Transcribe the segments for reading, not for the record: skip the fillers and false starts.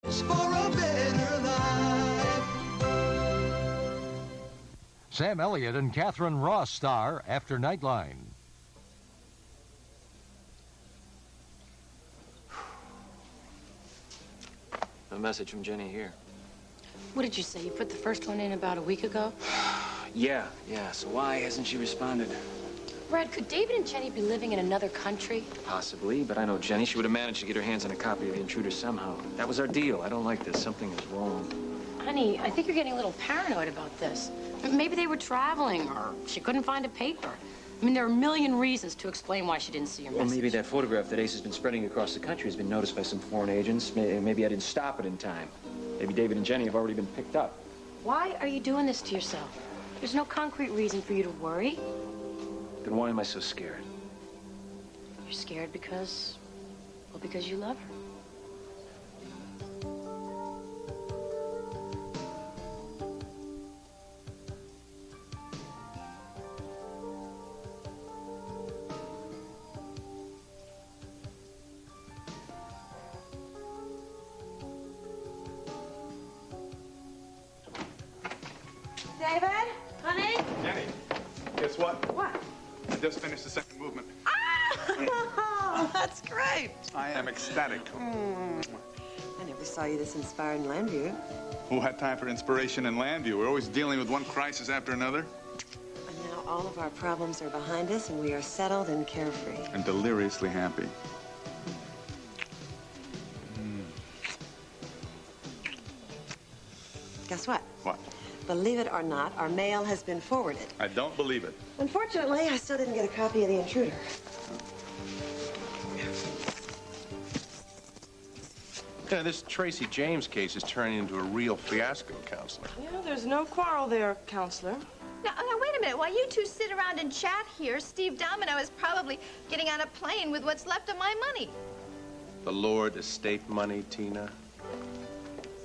For a better life. Sam Elliott and Catherine Ross star after Nightline. A message from Jenny here. What did you say? You put the first one in about a week ago? Yeah. So why hasn't she responded? Brad, could David and Jenny be living in another country? Possibly, but I know Jenny. She would have managed to get her hands on a copy of The Intruder somehow. That was our deal. I don't like this. Something is wrong. Honey, I think you're getting a little paranoid about this. Maybe they were traveling, or she couldn't find a paper. I mean, there are a million reasons to explain why she didn't see your message. Well, maybe that photograph that Ace has been spreading across the country has been noticed by some foreign agents. Maybe I didn't stop it in time. Maybe David and Jenny have already been picked up. Why are you doing this to yourself? There's no concrete reason for you to worry. Then why am I so scared? You're scared because you love her. David? Honey? Jenny, guess what? What? I just finished the second movement. Oh, that's great. I am ecstatic. I never saw you this inspired in Landview. Who had time for inspiration in Landview? We're always dealing with one crisis after another. And now all of our problems are behind us, and we are settled and carefree. And deliriously happy. Guess what? What? Believe it or not, our mail has been forwarded. I don't believe it. Unfortunately, I still didn't get a copy of The Intruder. Yeah, this Tracy James case is turning into a real fiasco, Counselor. Yeah, there's no quarrel there, Counselor. Now, wait a minute. While you two sit around and chat here, Steve Domino is probably getting on a plane with what's left of my money. The Lord estate money, Tina.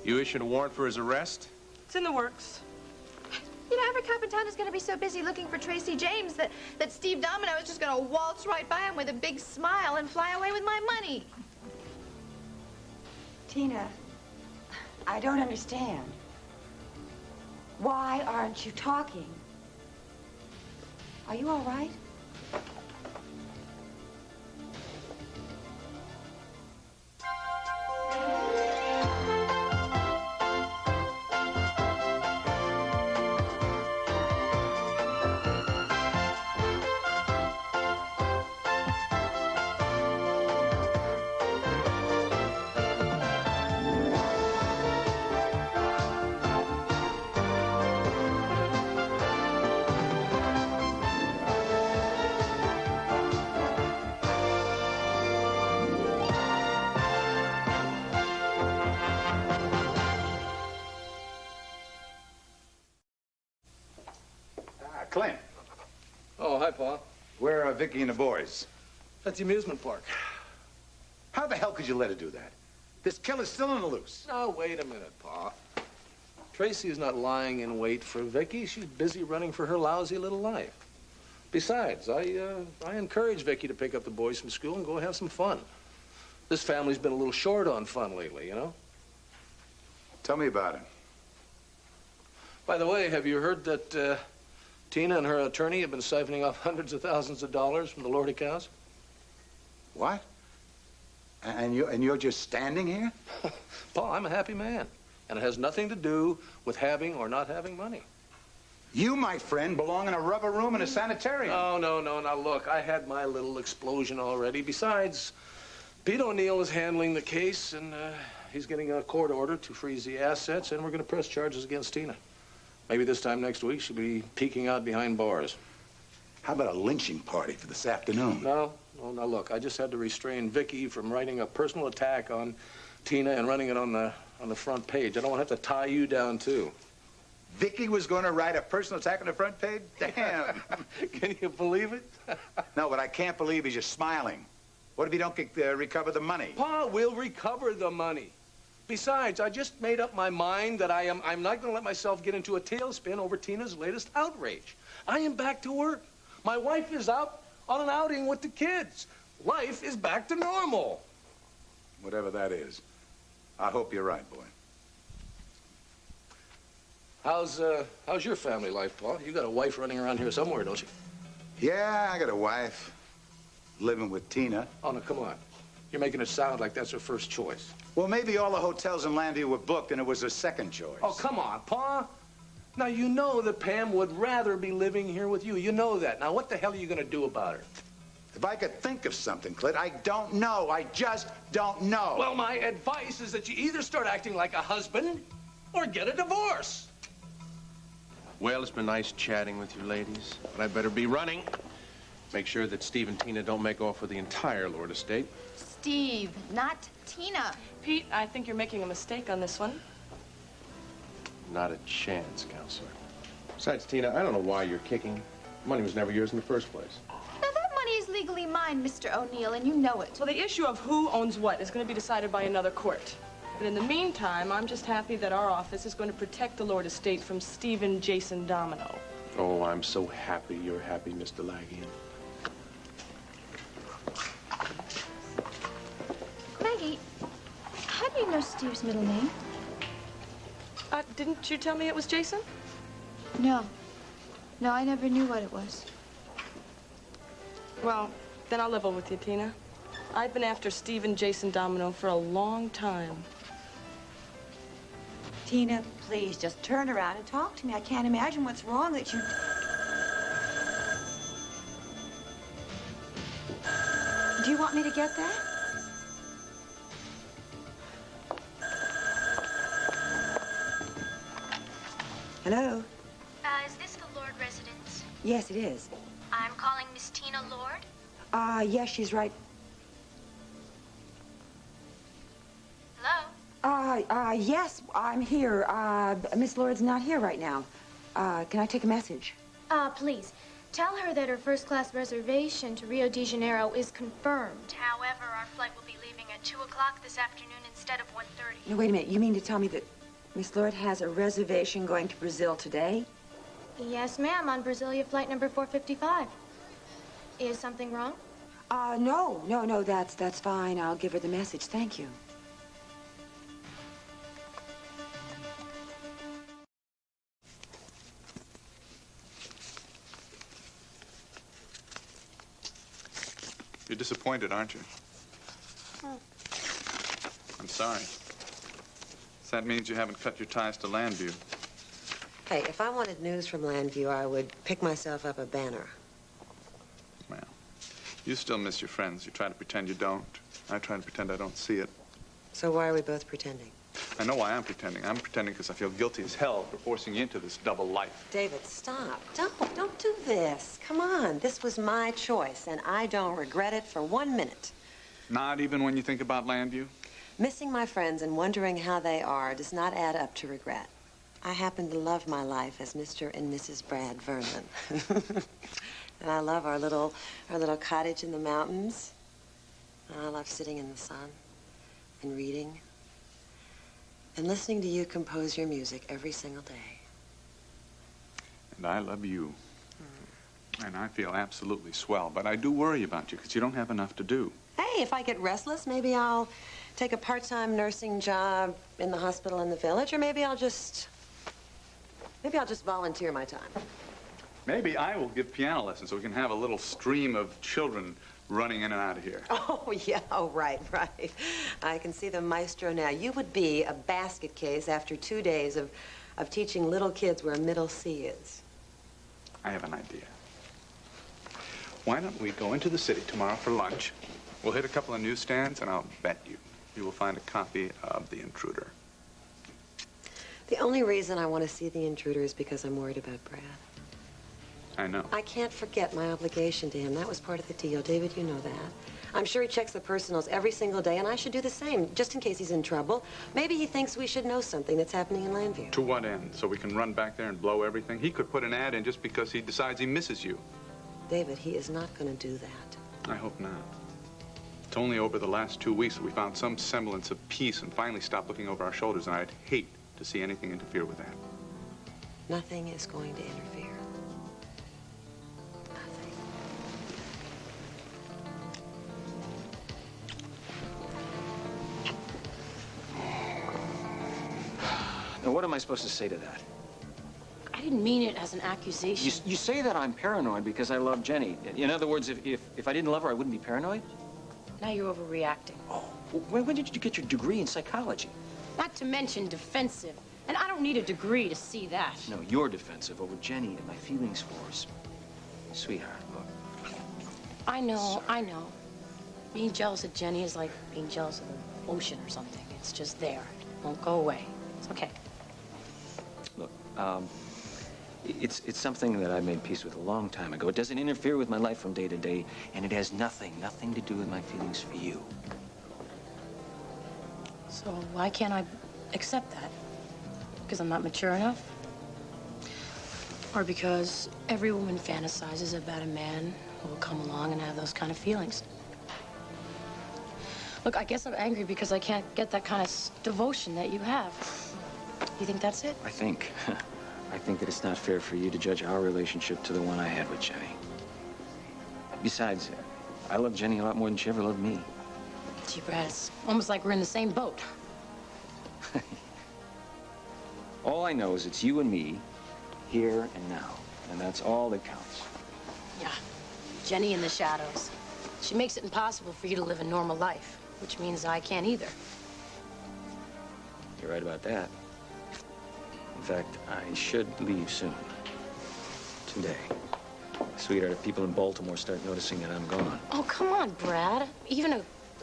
You issued a warrant for his arrest? It's in the works. You know, every cop in town is going to be so busy looking for Tracy James that Steve Domino is just going to waltz right by him with a big smile and fly away with my money. Tina, I don't understand. Why aren't you talking? Are you all right? Clint, Oh, hi, Pa. where are Vicky and the boys? At the amusement park. How the hell could you let her do that? This killer's still on the loose. Now, wait a minute, Pa. Tracy is not lying in wait for Vicky. She's busy running for her lousy little life. Besides, I encourage Vicky to pick up the boys from school and go have some fun. This family's been a little short on fun lately, you know? Tell me about it. By the way, have you heard that Tina and her attorney have been siphoning off hundreds of thousands of dollars from the Lordy cows? What? And you're just standing here? Pa, I'm a happy man. And it has nothing to do with having or not having money. You, my friend, belong in a rubber room in a sanitarium. No. Now, look, I had my little explosion already. Besides, Pete O'Neill is handling the case, and he's getting a court order to freeze the assets, and we're going to press charges against Tina. Maybe this time next week she'll be peeking out behind bars. How about a lynching party for this afternoon? No, now look, I just had to restrain Vicky from writing a personal attack on Tina and running it on the front page. I don't want to have to tie you down, too. Vicky was going to write a personal attack on the front page? Damn. Can you believe it? No, what I can't believe is you're smiling. What if you don't recover the money? Pa, we'll recover the money. Besides, I just made up my mind that I'm not going to let myself get into a tailspin over Tina's latest outrage. I am back to work. My wife is out on an outing with the kids. Life is back to normal. Whatever that is. I hope you're right, boy. How's your family life, Paul? You got a wife running around here somewhere, don't you? Yeah, I got a wife. Living with Tina. Oh, no, come on. You're making it sound like that's her first choice. Well, maybe all the hotels in Landview were booked and it was her second choice. Oh, come on, Pa. Now, you know that Pam would rather be living here with you. You know that. Now, what the hell are you going to do about her? If I could think of something, Clit, I don't know. I just don't know. Well, my advice is that you either start acting like a husband or get a divorce. Well, it's been nice chatting with you ladies, but I better be running. Make sure that Steve and Tina don't make off with the entire Lord estate. Steve, not Tina. Pete, I think you're making a mistake on this one. Not a chance, Counselor. Besides, Tina, I don't know why you're kicking. Money was never yours in the first place. Now, that money is legally mine, Mr. O'Neill, and you know it. Well, the issue of who owns what is going to be decided by another court. But in the meantime, I'm just happy that our office is going to protect the Lord estate from Stephen Jason Domino. Oh, I'm so happy you're happy, Mr. Lagian. Maggie, how do you know Steve's middle name? Didn't you tell me it was Jason? No. No, I never knew what it was. Well, then I'll level with you, Tina. I've been after Stephen Jason Domino for a long time. Tina, please, just turn around and talk to me. I can't imagine what's wrong that you... Do you want me to get that? Hello? Is this the Lord residence? Yes, it is. I'm calling Miss Tina Lord. Yes, she's right. Hello? Yes, I'm here. Miss Lord's not here right now. Can I take a message? Please, tell her that her first-class reservation to Rio de Janeiro is confirmed. However, our flight will be leaving at 2 o'clock this afternoon instead of 1:30. No, wait a minute. You mean to tell me that Miss Lord has a reservation going to Brazil today? Yes, ma'am, on Brasilia flight number 455. Is something wrong? No, that's fine. I'll give her the message. Thank you. You're disappointed, aren't you? I'm sorry. That means you haven't cut your ties to Landview. Hey, if I wanted news from Landview, I would pick myself up a banner. Well, you still miss your friends. You try to pretend you don't. I try to pretend I don't see it. So why are we both pretending? I know why I'm pretending. I'm pretending because I feel guilty as hell for forcing you into this double life. David, stop. Don't do this. Come on. This was my choice, and I don't regret it for 1 minute. Not even when you think about Landview? Missing my friends and wondering how they are does not add up to regret. I happen to love my life as Mr. and Mrs. Brad Vernon. And I love our little cottage in the mountains. And I love sitting in the sun and reading and listening to you compose your music every single day. And I love you. And I feel absolutely swell. But I do worry about you because you don't have enough to do. Hey, if I get restless, maybe I'll take a part-time nursing job in the hospital in the village, or maybe I'll just volunteer my time. Maybe I will give piano lessons so we can have a little stream of children running in and out of here. Oh, yeah. Oh, right. I can see the maestro now. You would be a basket case after 2 days of teaching little kids where middle C is. I have an idea. Why don't we go into the city tomorrow for lunch? We'll hit a couple of newsstands, and I'll bet you will find a copy of The Intruder. The only reason I want to see The Intruder is because I'm worried about Brad. I know. I can't forget my obligation to him. That was part of the deal. David, you know that. I'm sure he checks the personals every single day, and I should do the same, just in case he's in trouble. Maybe he thinks we should know something that's happening in Landview. To what end? So we can run back there and blow everything? He could put an ad in just because he decides he misses you. David, he is not going to do that. I hope not. It's only over the last 2 weeks that we found some semblance of peace and finally stopped looking over our shoulders, and I'd hate to see anything interfere with that. Nothing is going to interfere. Nothing. Now, what am I supposed to say to that? I didn't mean it as an accusation. You say that I'm paranoid because I love Jenny. In other words, if I didn't love her, I wouldn't be paranoid? Now you're overreacting. Oh, when did you get your degree in psychology? Not to mention defensive. And I don't need a degree to see that. No, you're defensive over Jenny and my feelings for her. Sweetheart, look. I know. Being jealous of Jenny is like being jealous of the ocean or something. It's just there. It won't go away. It's okay. Look, it's something that I made peace with a long time ago. It doesn't interfere with my life from day to day, and it has nothing to do with my feelings for you. So why can't I accept that? Because I'm not mature enough? Or because every woman fantasizes about a man who will come along and have those kind of feelings? Look, I guess I'm angry because I can't get that kind of devotion that you have. You think that's it? I think that it's not fair for you to judge our relationship to the one I had with Jenny. Besides, I love Jenny a lot more than she ever loved me. Gee, Brad, it's almost like we're in the same boat. All I know is it's you and me, here and now. And that's all that counts. Yeah, Jenny in the shadows. She makes it impossible for you to live a normal life, which means I can't either. You're right about that. In fact, I should leave soon. Today. Sweetheart, if people in Baltimore start noticing that I'm gone. Oh, come on, Brad. Even a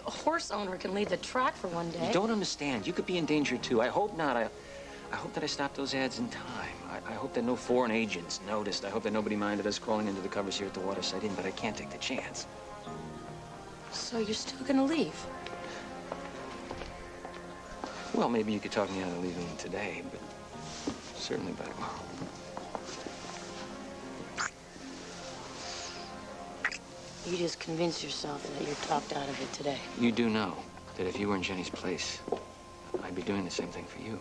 horse owner can leave the track for one day. You don't understand. You could be in danger, too. I hope not. I hope that I stopped those ads in time. I hope that no foreign agents noticed. I hope that nobody minded us crawling into the covers here at the Waterside Inn, but I can't take the chance. So you're still gonna leave? Well, maybe you could talk me out of leaving today, but certainly by tomorrow. You just convince yourself that you're talked out of it today. You do know that if you were in Jenny's place, I'd be doing the same thing for you.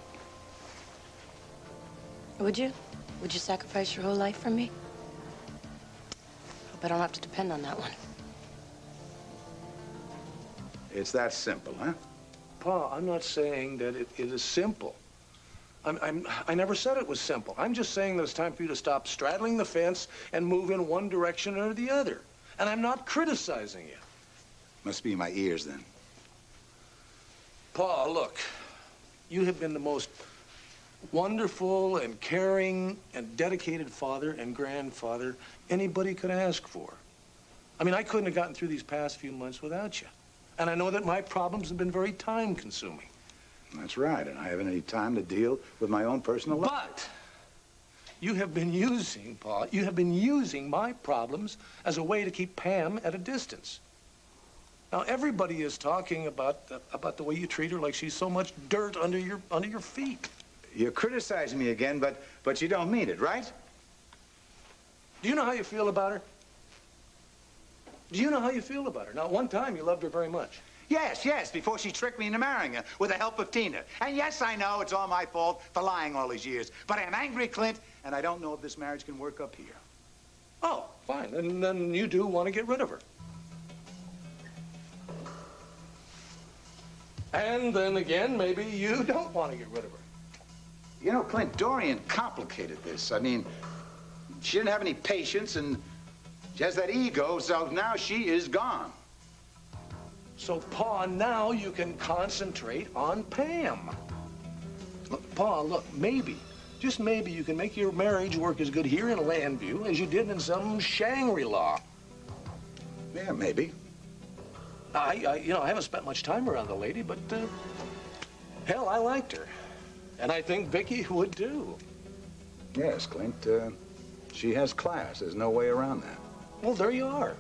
Would you? Would you sacrifice your whole life for me? Hope I don't have to depend on that one. It's that simple, huh? Pa, I'm not saying that it is simple. I never said it was simple. I'm just saying that it's time for you to stop straddling the fence and move in one direction or the other. And I'm not criticizing you. Must be my ears, then. Pa, look, you have been the most wonderful and caring and dedicated father and grandfather anybody could ask for. I mean, I couldn't have gotten through these past few months without you. And I know that my problems have been very time-consuming. That's right, and I haven't any time to deal with my own personal life. But you have been using, Pa, you have been using my problems as a way to keep Pam at a distance. Now, everybody is talking about the way you treat her like she's so much dirt under your feet. You're criticizing me again, but you don't mean it, right? Do you know how you feel about her? Do you know how you feel about her? Now, at one time, you loved her very much. Yes, before she tricked me into marrying her with the help of Tina. And yes, I know it's all my fault for lying all these years. But I'm angry, Clint, and I don't know if this marriage can work up here. Oh, fine. And then you do want to get rid of her. And then again, maybe you don't want to get rid of her. You know, Clint, Dorian complicated this. I mean, she didn't have any patience, and she has that ego, so now she is gone. So, Pa, now you can concentrate on Pam. Look, Pa, look, maybe, just maybe you can make your marriage work as good here in Landview as you did in some Shangri-La. Yeah, maybe. I haven't spent much time around the lady, but, hell, I liked her. And I think Vicky would too. Yes, Clint, she has class. There's no way around that. Well, there you are.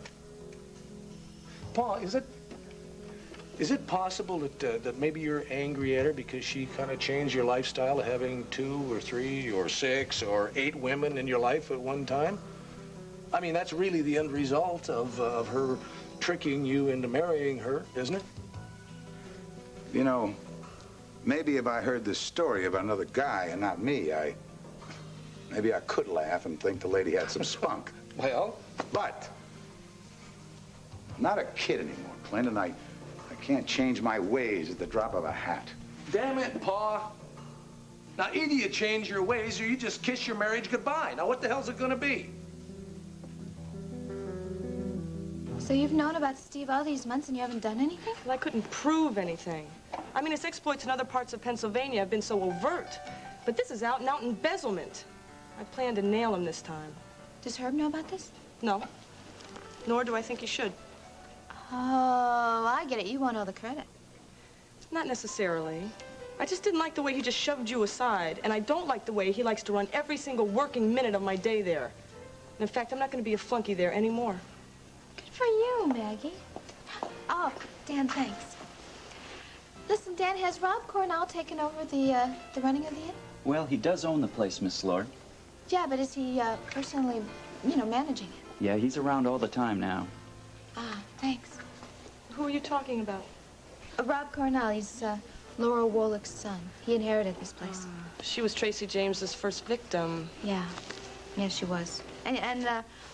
Pa, is it possible that maybe you're angry at her because she kind of changed your lifestyle of having 2 or 3 or 6 or 8 women in your life at one time? I mean, that's really the end result of her tricking you into marrying her, isn't it? You know, maybe if I heard this story about another guy and not me, maybe I could laugh and think the lady had some spunk. Well? But I'm not a kid anymore, Clint, and I can't change my ways at the drop of a hat. Damn it, Pa. Now, either you change your ways or you just kiss your marriage goodbye. Now, what the hell's it gonna be? So you've known about Steve all these months and you haven't done anything? Well, I couldn't prove anything. I mean, his exploits in other parts of Pennsylvania have been so overt. But this is out and out embezzlement. I plan to nail him this time. Does Herb know about this? No. Nor do I think he should. Oh, I get it. You want all the credit. Not necessarily. I just didn't like the way he just shoved you aside, and I don't like the way he likes to run every single working minute of my day there. And in fact, I'm not going to be a flunky there anymore. Good for you, Maggie. Oh, Dan, thanks. Listen, Dan, has Rob Cornell taken over the running of the inn? Well, he does own the place, Miss Lord. Yeah, but is he personally, managing it? Yeah, he's around all the time now. Ah, thanks. Who are you talking about? Rob Cornell. He's Laura Wallach's son. He inherited this place. She was Tracy James's first victim. Yeah. Yeah, she was. And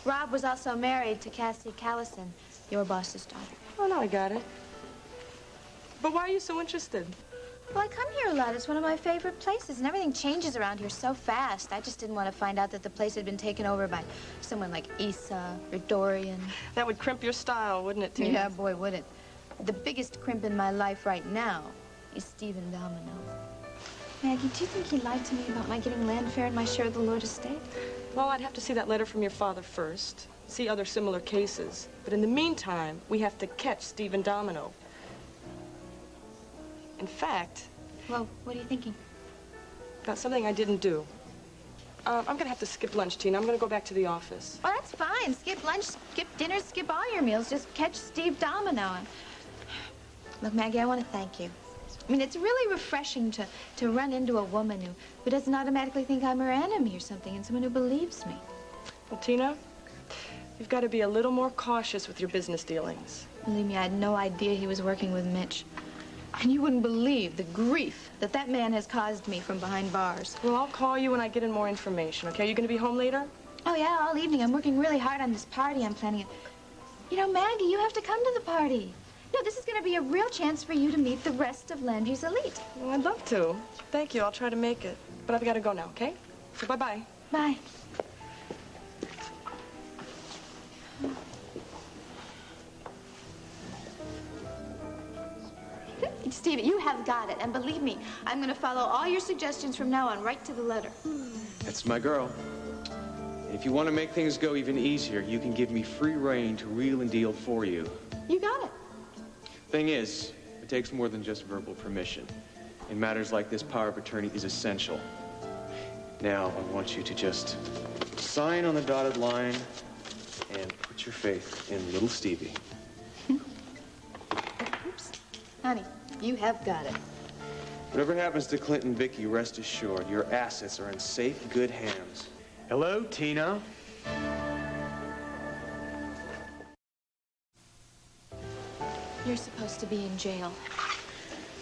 Rob was also married to Cassie Callison, your boss's daughter. Oh, no, I got it. But why are you so interested? Well, I come here a lot. It's one of my favorite places, and everything changes around here so fast. I just didn't want to find out that the place had been taken over by someone like Issa or Dorian. That would crimp your style, wouldn't it, Tina? Yeah, boy, would it. The biggest crimp in my life right now is Stephen Domino. Maggie, do you think he lied to me about my getting land fair and my share of the Lord estate? Well, I'd have to see that letter from your father first, see other similar cases. But in the meantime, we have to catch Stephen Domino. In fact... Well, what are you thinking? About something I didn't do. I'm gonna have to skip lunch, Tina. I'm gonna go back to the office. Well, that's fine. Skip lunch, skip dinner, skip all your meals. Just catch Steve Domino. Look, Maggie, I want to thank you. I mean, it's really refreshing to run into a woman who doesn't automatically think I'm her enemy or something, and someone who believes me. Well, Tina, you've got to be a little more cautious with your business dealings. Believe me, I had no idea he was working with Mitch. And you wouldn't believe the grief that man has caused me from behind bars. Well, I'll call you when I get in more information, okay? You gonna be home later? Oh, yeah, all evening. I'm working really hard on this party I'm planning. You know, Maggie, you have to come to the party. No, this is going to be a real chance for you to meet the rest of Landry's elite. Well, I'd love to. Thank you. I'll try to make it. But I've got to go now, okay? So bye-bye. Bye. Steve, you have got it. And believe me, I'm going to follow all your suggestions from now on, right to the letter. That's my girl. And if you want to make things go even easier, you can give me free rein to wheel and deal for you. You got it. Thing is, it takes more than just verbal permission. In matters like this, power of attorney is essential. Now, I want you to just sign on the dotted line and put your faith in little Stevie. Oops. Honey, you have got it. Whatever happens to Clint and Vicky, rest assured, your assets are in safe, good hands. Hello, Tina. You're supposed to be in jail.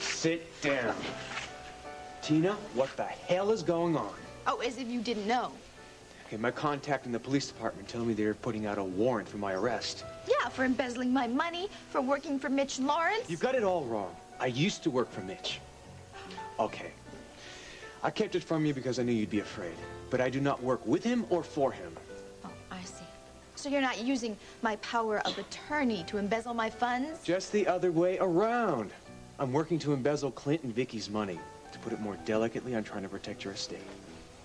Sit down. Tina, what the hell is going on? Oh, as if you didn't know. Okay, my contact in the police department telling me they're putting out a warrant for my arrest. Yeah, for embezzling my money, for working for Mitch Lawrence. You got it all wrong. I used to work for Mitch. Okay. I kept it from you because I knew you'd be afraid. But I do not work with him or for him. Oh, I see. So you're not using my power of attorney to embezzle my funds? Just the other way around. I'm working to embezzle Clint and Vicky's money. To put it more delicately, I'm trying to protect your estate.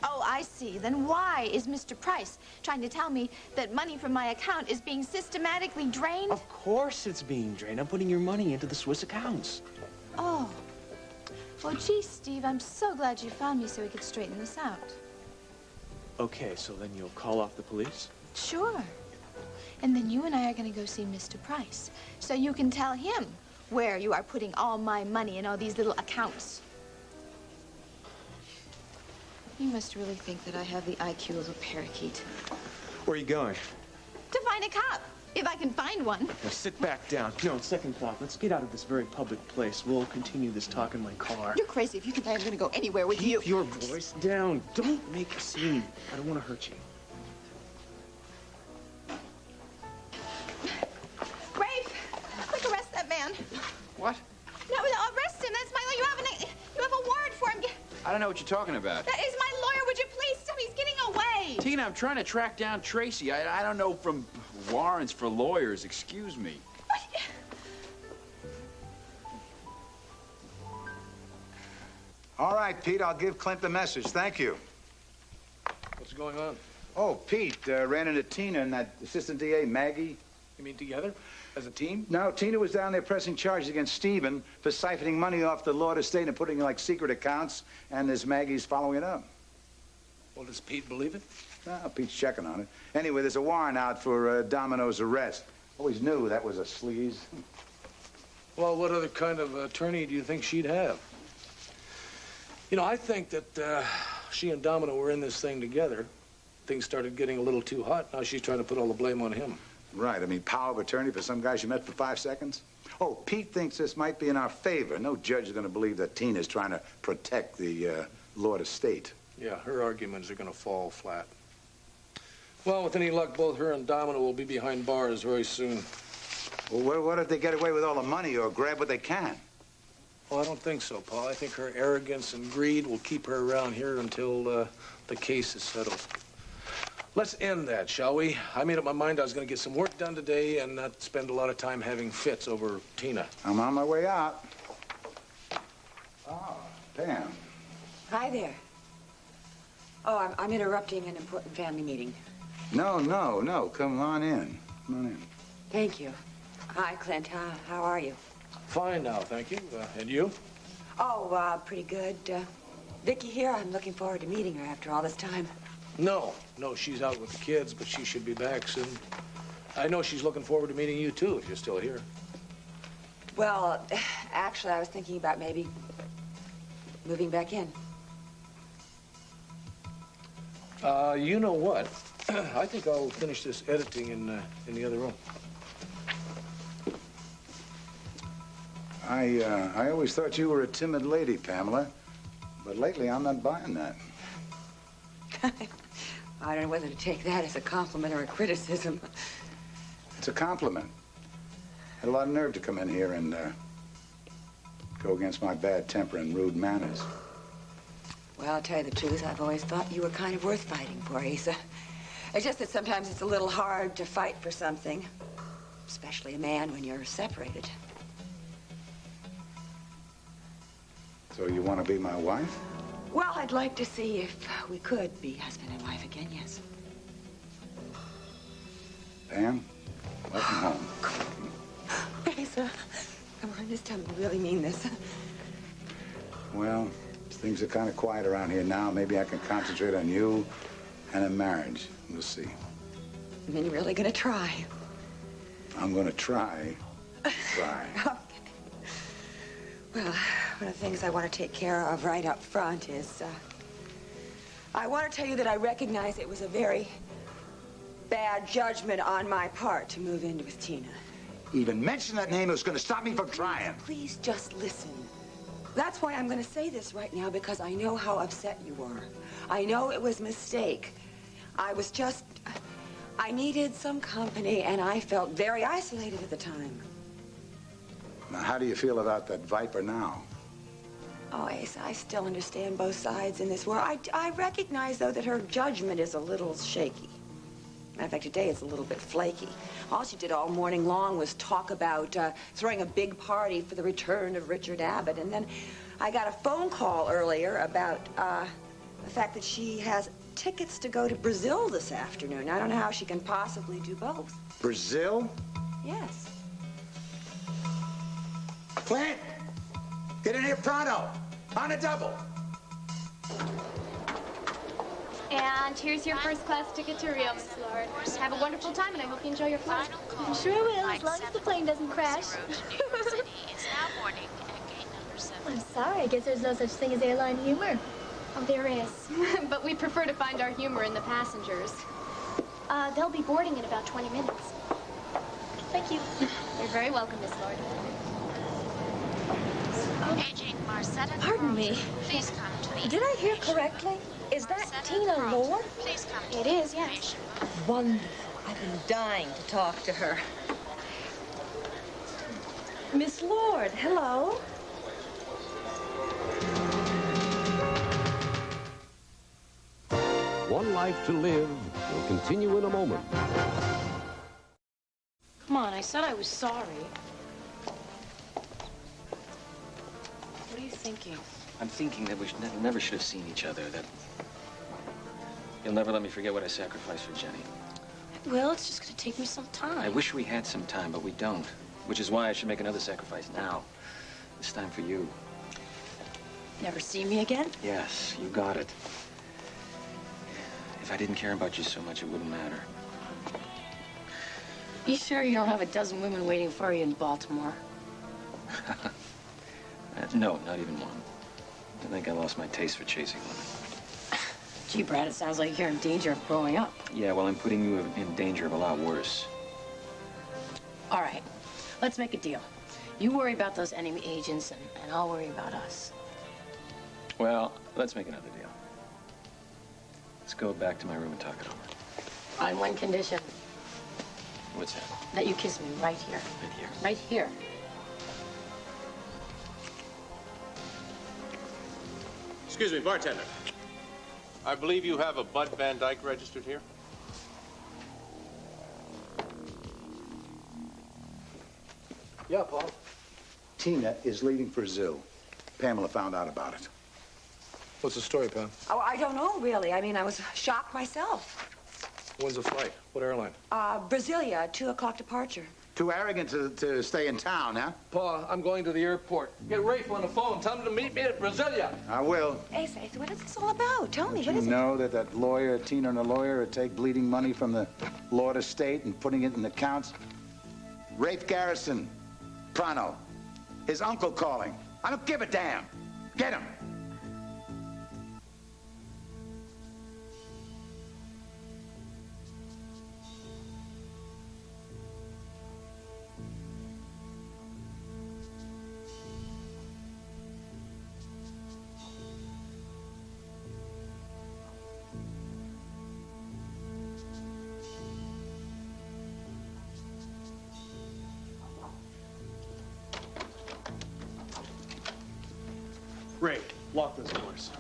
Oh, I see. Then why is Mr. Price trying to tell me that money from my account is being systematically drained? Of course it's being drained. I'm putting your money into the Swiss accounts. Oh. Well, gee, Steve, I'm so glad you found me so we could straighten this out. Okay, so then you'll call off the police? Sure. And then you and I are going to go see Mr. Price, so you can tell him where you are putting all my money in all these little accounts. You must really think that I have the IQ of a parakeet. Where are you going? To find a cop, if I can find one. Now sit back down. No, second thought. Let's get out of this very public place. We'll continue this talk in my car. You're crazy if you think I'm going to go anywhere with you. Keep your voice down. Don't make a scene. I don't want to hurt you. Rafe, quick, arrest that man. What? No, arrest him. That's my. You have a warrant for him. I don't know what you're talking about. That is my lawyer. Would you please stop? He's getting away. Tina, I'm trying to track down Tracy. I don't know from warrants for lawyers. Excuse me. All right, Pete, I'll give Clint the message. Thank you. What's going on? Oh, Pete ran into Tina and that assistant DA, Maggie. You mean together? As a team? No, Tina was down there pressing charges against Stephen for siphoning money off the Lord estate and putting in, like, secret accounts, and this Maggie's following it up. Well, does Pete believe it? No, Pete's checking on it. Anyway, there's a warrant out for Domino's arrest. Always knew that was a sleaze. Well, what other kind of attorney do you think she'd have? You know, I think that she and Domino were in this thing together. Things started getting a little too hot. Now she's trying to put all the blame on him. Right. I mean, power of attorney for some guy she met for 5 seconds? Oh, Pete thinks this might be in our favor. No judge is going to believe that Tina's trying to protect the Lord estate. Yeah, her arguments are going to fall flat. Well, with any luck, both her and Domino will be behind bars very soon. Well, what if they get away with all the money or grab what they can? Well, I don't think so, Paul. I think her arrogance and greed will keep her around here until the case is settled. Let's end that, shall we? I made up my mind I was going to get some work done today and not spend a lot of time having fits over Tina. I'm on my way out. Oh, Pam. Hi there. Oh, I'm interrupting an important family meeting. No. Come on in. Come on in. Thank you. Hi, Clint. How are you? Fine now, thank you. And you? Oh, pretty good. Vicky here. I'm looking forward to meeting her after all this time. No, she's out with the kids, but she should be back soon. I know she's looking forward to meeting you, too, if you're still here. Well, actually, I was thinking about maybe moving back in. You know what? I think I'll finish this editing in the other room. I always thought you were a timid lady, Pamela. But lately, I'm not buying that. I don't know whether to take that as a compliment or a criticism. It's a compliment. Had a lot of nerve to come in here and go against my bad temper and rude manners. Well, I'll tell you the truth. I've always thought you were kind of worth fighting for, Asa. It's just that sometimes it's a little hard to fight for something, especially a man when you're separated. So you want to be my wife? Well, I'd like to see if we could be husband and wife again, yes. Pam, welcome home. Asa, come on, this time you really mean this. Well, things are kind of quiet around here now. Maybe I can concentrate on you and a marriage. We'll see. I mean, you're really gonna try. I'm gonna try. Okay. Well, one of the things I want to take care of right up front is, I want to tell you that I recognize it was a very bad judgment on my part to move in with Tina. Even mention that name was going to stop me from trying. Please just listen. That's why I'm going to say this right now, because I know how upset you were. I know it was a mistake. I needed some company, and I felt very isolated at the time. Now, how do you feel about that viper now? Oh, Ace, I still understand both sides in this war. I recognize, though, that her judgment is a little shaky. Matter of fact, today it's a little bit flaky. All she did all morning long was talk about throwing a big party for the return of Richard Abbott. And then I got a phone call earlier about the fact that she has tickets to go to Brazil this afternoon. I don't know how she can possibly do both. Brazil? Yes. Clint! Get in here pronto! On a double! And here's your first class ticket to Rio, Miss Lord. Have a wonderful time, and I hope you enjoy your flight. I sure will, as long as the plane doesn't crash. I'm sorry, I guess there's no such thing as airline humor. Oh, there is. But we prefer to find our humor in the passengers. They'll be boarding in about 20 minutes. Thank you. You're very welcome, Miss Lord. Pardon me. Please come to the Did I hear correctly? Is that Tina Lord? Please come to It is, yes. Wonderful. I've been dying to talk to her. Miss Lord, hello. One Life to Live will continue in a moment. Come on, I said I was sorry. What are you thinking? I'm thinking that we never should have seen each other, that you'll never let me forget what I sacrificed for Jenny. Well, it's just gonna take me some time. I wish we had some time, but we don't, which is why I should make another sacrifice now. This time for you. Never see me again? Yes, you got it. If I didn't care about you so much, it wouldn't matter. You sure you don't have a dozen women waiting for you in Baltimore? No, not even one. I think I lost my taste for chasing women. Gee, Brad, it sounds like you're in danger of growing up. Yeah, well, I'm putting you in danger of a lot worse. All right, let's make a deal. You worry about those enemy agents, and I'll worry about us. Well, let's make another deal. Let's go back to my room and talk it over. On one condition. What's that? That you kiss me right here. Right here? Right here. Excuse me, bartender. I believe you have a Bud Van Dyke registered here. Yeah, Paul. Tina is leaving for Zoo. Pamela found out about it. What's the story, Pam? Oh, I don't know, really. I mean, I was shocked myself. When's the flight? What airline? Brasilia, 2 o'clock departure. Too arrogant to stay in town, huh? Pa, I'm going to the airport. Get Rafe on the phone. Tell him to meet me at Brasilia. I will. Hey, Faith, what is this all about? Tell me, Don't what you is it? know that lawyer, Tina and the lawyer, would take bleeding money from the Lord estate and putting it in accounts? Rafe Garrison, Prano. His uncle calling. I don't give a damn. Get him. Ray, lock those doors.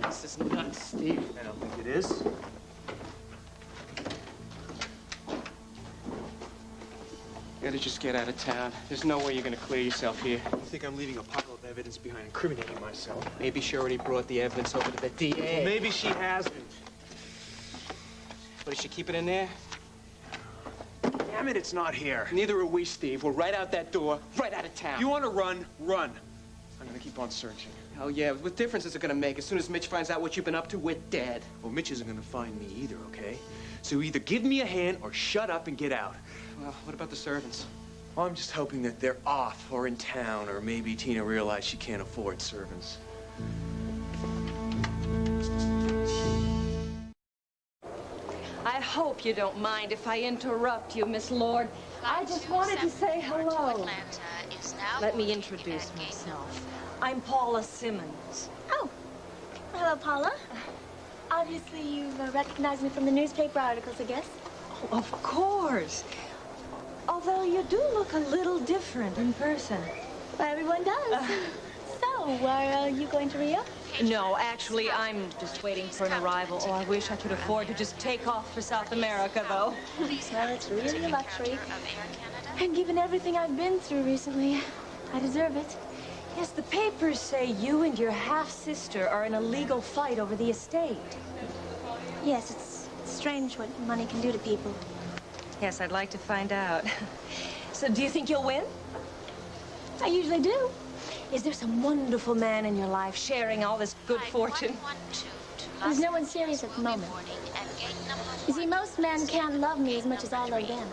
This is not Steve. I don't think it is. You gotta just get out of town. There's no way you're gonna clear yourself here. You think I'm leaving a pile of evidence behind incriminating myself? Maybe she already brought the evidence over to the DA. Well, maybe she hasn't. But did she keep it in there? Damn it, it's not here. Neither are we, Steve. We're right out that door, right out of town. You wanna run? Run. I'm gonna keep on searching. Hell yeah, what difference is it gonna make? As soon as Mitch finds out what you've been up to, we're dead. Well, Mitch isn't gonna find me either, okay? So either give me a hand or shut up and get out. Well, what about the servants? Well, I'm just hoping that they're off or in town, or maybe Tina realized she can't afford servants. I hope you don't mind if I interrupt you, Miss Lord. I just wanted to say hello. Let me introduce myself. I'm Paula Simmons. Oh, hello, Paula. Obviously, you've recognized me from the newspaper articles, I guess. Oh, of course. Although you do look a little different in person. Well, everyone does. So, are you going to Rio? No, actually, I'm just waiting for an arrival. Oh, I wish I could afford to just take off for South America, though. Well, it's really a luxury. And given everything I've been through recently, I deserve it. Yes, the papers say you and your half-sister are in a legal fight over the estate. Yes, it's strange what money can do to people. Yes, I'd like to find out. So do you think you'll win? I usually do. Is there some wonderful man in your life sharing all this good fortune? There's no one serious at the moment. You see, most men can't love me as much as I love them.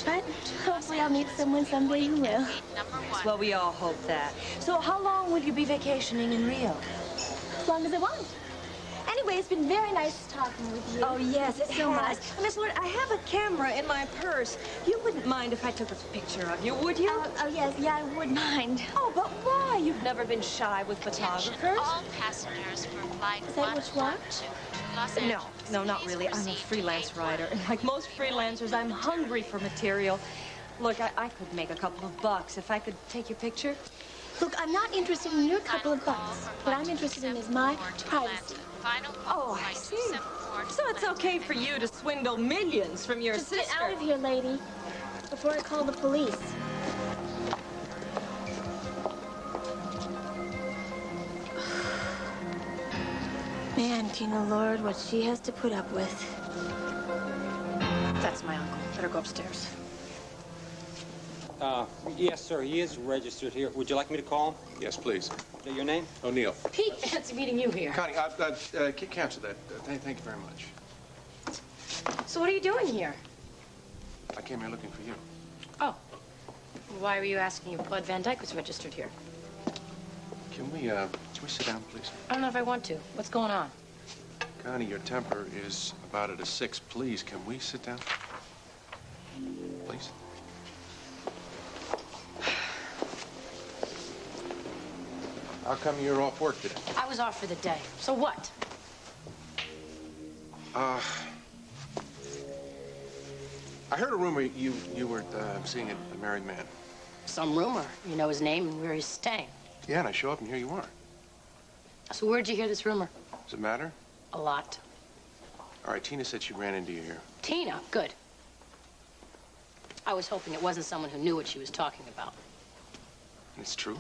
But hopefully I'll meet someone someday who will. Well, we all hope that. So how long will you be vacationing in Rio? As long as I want. Anyway, it's been very nice talking with you. Oh, yes, it so has. much. Miss Lord, I have a camera in my purse. You wouldn't mind if I took a picture of you, would you? Oh, yes, yeah, I would mind. Oh, but why? You've never been shy with photographers. All passengers for flight Is that which one? No, not really. I'm a freelance writer. And like most freelancers, I'm hungry for material. Look, I could make a couple of bucks if I could take your picture. Look, I'm not interested in your couple of bucks. What I'm interested in is my privacy. Final call. Oh, I see. So it's okay for you to swindle millions from your Just sister. get out of here, lady, before I call the police. Man, do you know, Lord, what she has to put up with? That's my uncle. Better go upstairs. Yes, sir. He is registered here. Would you like me to call him? Yes, please. Your name? O'Neill. Pete, fancy meeting you here. Connie, cancel that. Thank you very much. So what are you doing here? I came here looking for you. Oh. Why were you asking if Bud Van Dyke was registered here? Can we sit down, please? I don't know if I want to. What's going on? Connie, your temper is about at a 6. Please, can we sit down? Please. How come you're off work today? I was off for the day. So what? I heard a rumor you were seeing a married man. Some rumor. You know his name and where he's staying. Yeah, and I show up and here you are. So where'd you hear this rumor? Does it matter? A lot. All right, Tina said she ran into you here. Tina? Good. I was hoping it wasn't someone who knew what she was talking about. It's true?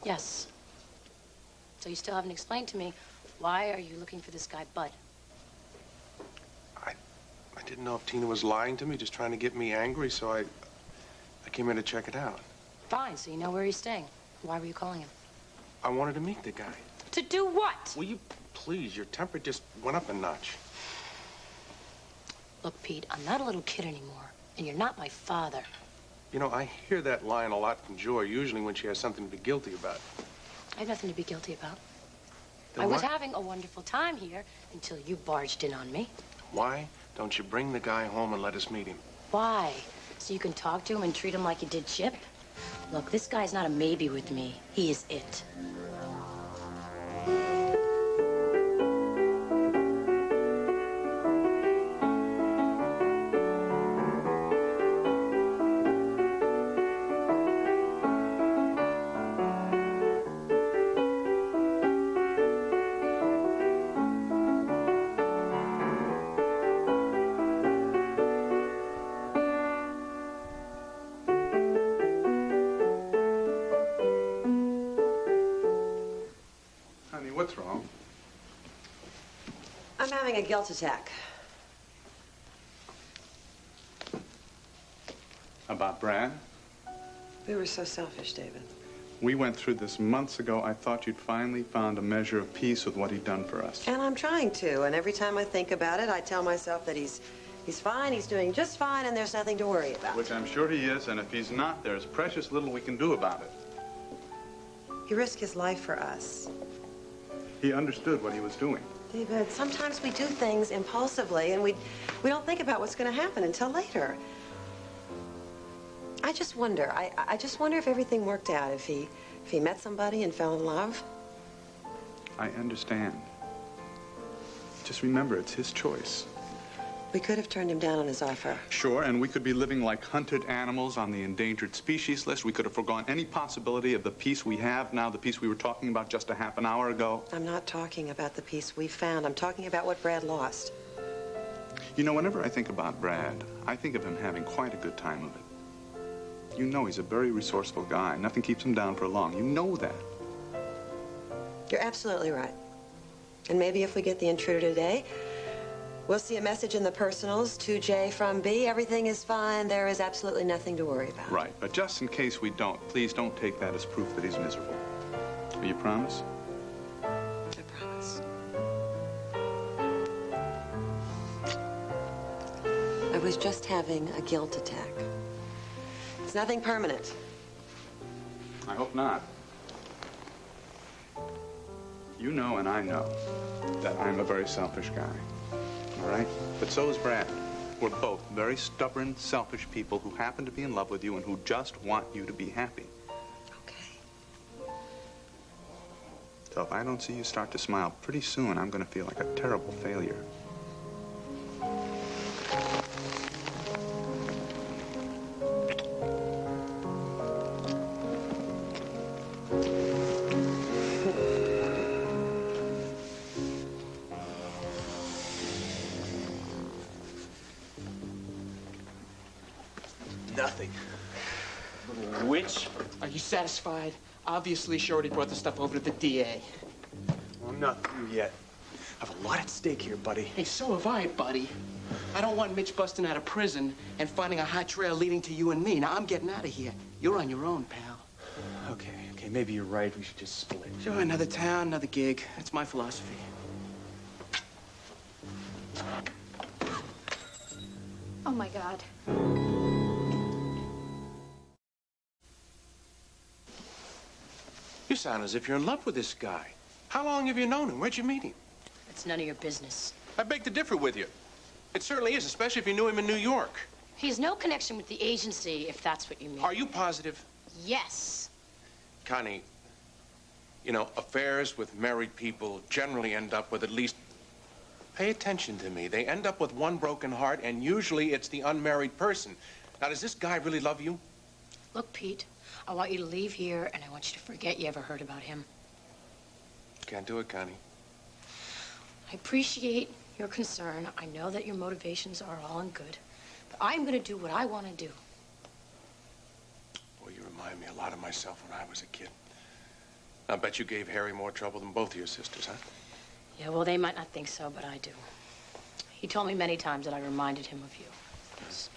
Yes. So you still haven't explained to me, why are you looking for this guy, Bud? I didn't know if Tina was lying to me, just trying to get me angry, so I came in to check it out. Fine, so you know where he's staying. Why were you calling him? I wanted to meet the guy. To do what? Will you please? Your temper just went up a notch. Look, Pete, I'm not a little kid anymore, and you're not my father. You know, I hear that line a lot from Joy, usually when she has something to be guilty about. I have nothing to be guilty about. Then I was why- having a wonderful time here until you barged in on me. Why don't you bring the guy home and let us meet him? Why? So you can talk to him and treat him like you did Chip? Look, this guy's not a maybe with me. He is it. Honey, what's wrong? I'm having a guilt attack. About Brad? We were so selfish, David. We went through this months ago. I thought you'd finally found a measure of peace with what he'd done for us. And I'm trying to. And every time I think about it, I tell myself that he's fine, he's doing just fine, and there's nothing to worry about. Which I'm sure he is, and if he's not, there's precious little we can do about it. He risked his life for us. He understood what he was doing. David, sometimes we do things impulsively, and we don't think about what's going to happen until later. I just wonder. I just wonder if everything worked out, if he met somebody and fell in love. I understand. Just remember, it's his choice. We could have turned him down on his offer. Sure, and we could be living like hunted animals on the endangered species list. We could have forgone any possibility of the peace we have now, the peace we were talking about just a half an hour ago. I'm not talking about the peace we found. I'm talking about what Brad lost. You know, whenever I think about Brad, I think of him having quite a good time of it. You know he's a very resourceful guy. Nothing keeps him down for long. You know that. You're absolutely right. And maybe if we get the intruder today, we'll see a message in the personals to J from B. Everything is fine. There is absolutely nothing to worry about. Right, but just in case we don't, please don't take that as proof that he's miserable. Will you promise? I promise. I was just having a guilt attack. It's nothing permanent. I hope not. You know and I know that I'm a very selfish guy. All right? But so is Brad. We're both very stubborn, selfish people who happen to be in love with you and who just want you to be happy. Okay. So if I don't see you start to smile pretty soon, I'm going to feel like a terrible failure. nothing. Little witch. Are you satisfied? Obviously, she already brought the stuff over to the DA. Well, I'm not through yet. I have a lot at stake here, buddy. Hey, so have I, buddy. I don't want Mitch busting out of prison and finding a hot trail leading to you and me. Now, I'm getting out of here. You're on your own, pal. Okay, maybe you're right. We should just split. Sure, another town, another gig. That's my philosophy. Oh, my God. You sound as if you're in love with this guy. How long have you known him? Where'd you meet him? It's none of your business. I beg to differ with you. It certainly is, especially if you knew him in New York. He has no connection with the agency, if that's what you mean. Are you positive? Yes. Connie, you know, affairs with married people generally end up with at least... Pay attention to me. They end up with one broken heart, and usually it's the unmarried person. Now, does this guy really love you? Look, Pete, I want you to leave here, and I want you to forget you ever heard about him. Can't do it, Connie. I appreciate your concern. I know that your motivations are all in good. But I'm going to do what I want to do. Boy, you remind me a lot of myself when I was a kid. I bet you gave Harry more trouble than both of your sisters, huh? Yeah, well, they might not think so, but I do. He told me many times that I reminded him of you. Yes.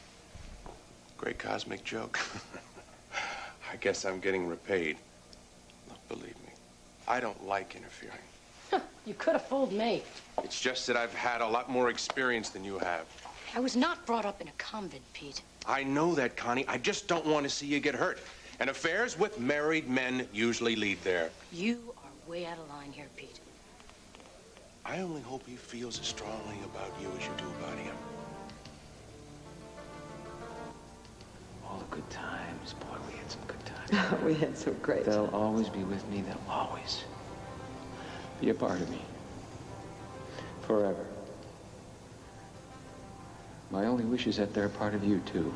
Great cosmic joke. I guess I'm getting repaid. Look, believe me, I don't like interfering. You could have fooled me. It's just that I've had a lot more experience than you have. I was not brought up in a convent, Pete. I know that, Connie. I just don't want to see you get hurt. And affairs with married men usually lead there. You are way out of line here, Pete. I only hope he feels as strongly about you as you do about him. All the good times. Boy, we had some good times. We had some great They'll always be with me. They'll always be a part of me. Forever. My only wish is that they're a part of you, too.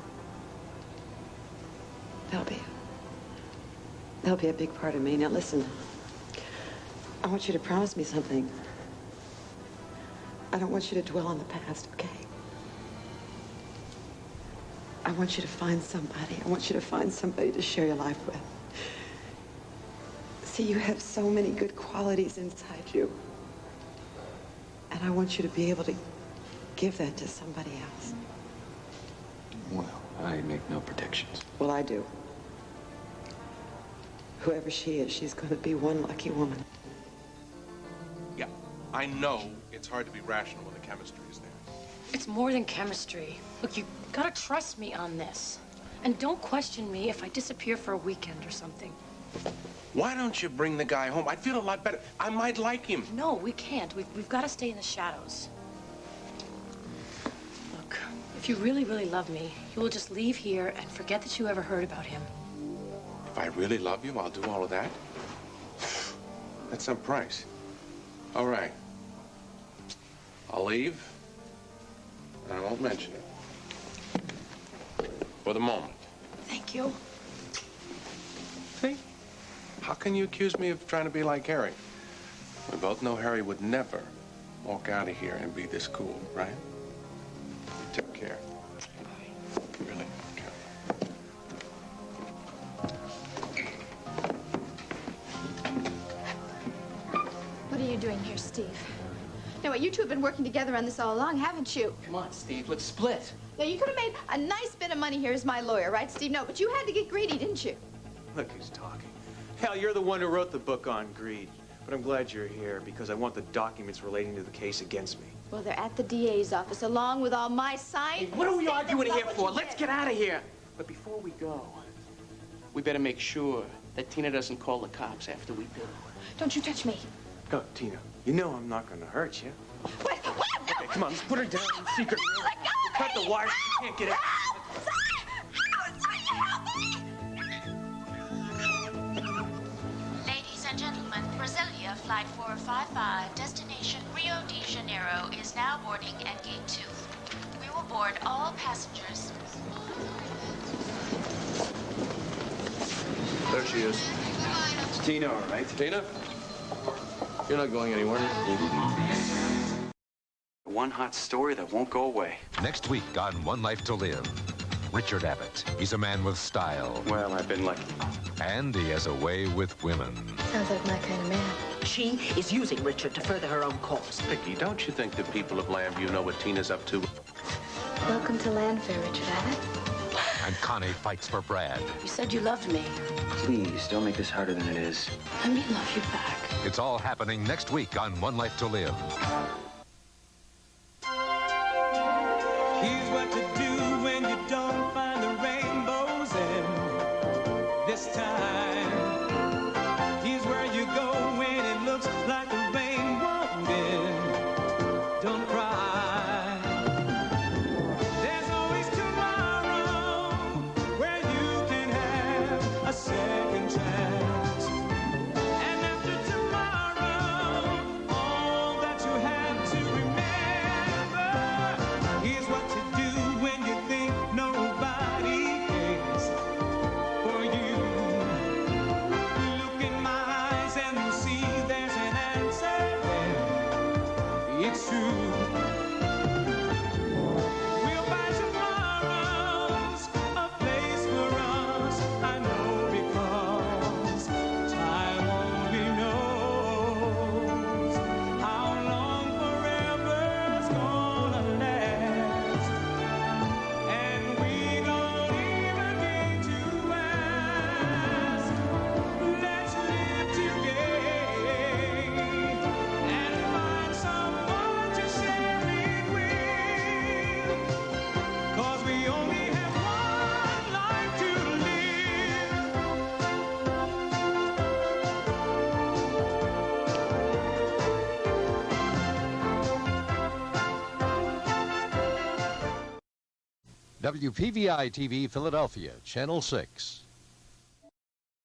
They'll be a big part of me. Now, listen. I want you to promise me something. I don't want you to dwell on the past, okay? I want you to find somebody. I want you to find somebody to share your life with. See, you have so many good qualities inside you. And I want you to be able to give that to somebody else. Well, I make no predictions. Well, I do. Whoever she is, she's going to be one lucky woman. Yeah, I know it's hard to be rational when the chemistry is there. It's more than chemistry. Look, you gotta trust me on this. And don't question me if I disappear for a weekend or something. Why don't you bring the guy home? I'd feel a lot better. I might like him. No, we can't. We've got to stay in the shadows. Look, if you really, really love me, you will just leave here and forget that you ever heard about him. If I really love you, I'll do all of that. That's some price. All right. I'll leave, and I won't mention it. For the moment. Thank you. See? How can you accuse me of trying to be like Harry? We both know Harry would never walk out of here and be this cool, right? Take care. Really, care. What are you doing here, Steve? Now, you two have been working together on this all along, haven't you? Come on, Steve, let's split. Now, you could have made a nice bit of money here as my lawyer, right, Steve? No, but you had to get greedy, didn't you? Look who's talking. Hell, you're the one who wrote the book on greed. But I'm glad you're here because I want the documents relating to the case against me. Well, they're at the DA's office along with all my signed... Hey, what are we arguing here for? Let's get out of here. But before we go, we better make sure that Tina doesn't call the cops after we do. Don't you touch me. Go, Tina. You know I'm not going to hurt you. What? Okay, come on, let's put her down in secret. Cut the wires. She can't get out. Ladies and gentlemen, Brasilia Flight 455, destination Rio de Janeiro, is now boarding at Gate 2. We will board all passengers. There she is. It's Tina, all right? Tina? You're not going anywhere. One hot story that won't go away. Next week on One Life to Live. Richard Abbott. He's a man with style. Well, I've been lucky. And he has a way with women. Sounds like my kind of man. She is using Richard to further her own cause. Vicky, don't you think the people of Lambview know what Tina's up to? Welcome to Landfair, Richard Abbott. And Connie fights for Brad. You said you loved me. Please, don't make this harder than it is. Let me love you back. It's all happening next week on One Life to Live. Here's what to do when you don't find the rainbows in this time. Here's where you go when it looks like the rain won't end. Don't cry. There's always tomorrow where you can have a second chance. And after tomorrow, all that you have to remember. Here's what to do when you think nobody cares for you. Look in my eyes and you see there's an answer there. It's true. We'll find tomorrow's a place for us. I know because time only knows how long forever's gonna last. And we don't even need to ask. Let's live today and find someone to share it with. 'Cause we only have one life to live. WPVI TV Philadelphia, Channel 6.